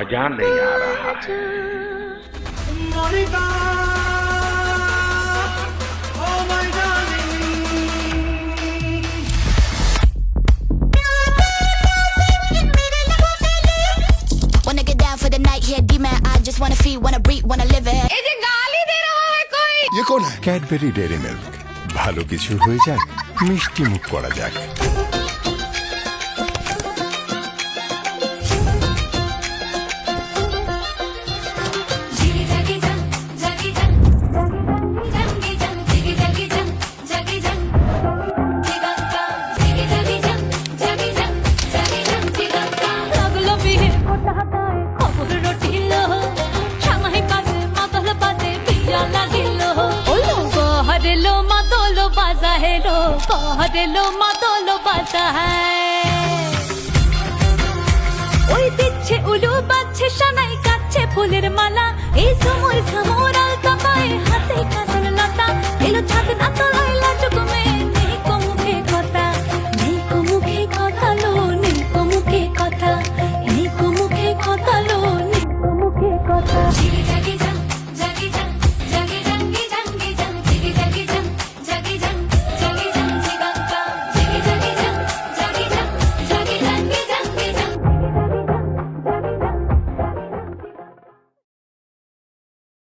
मजा नहीं आ रहा है। Wanna get down for the night, yeah, D-man. I just wanna feel, wanna breathe, wanna live it. এই যে গালি দে रहा है कोई। ये कौन है? Cadbury dairy milk. ভালো কিছু হয়ে যাক, মিষ্টি মুখ করা যাক। হেলো মাদলো বাজা ওই দিচ্ছে উলু বাজছে সানাই কাচ্ছে ফুলের মালা এই সময়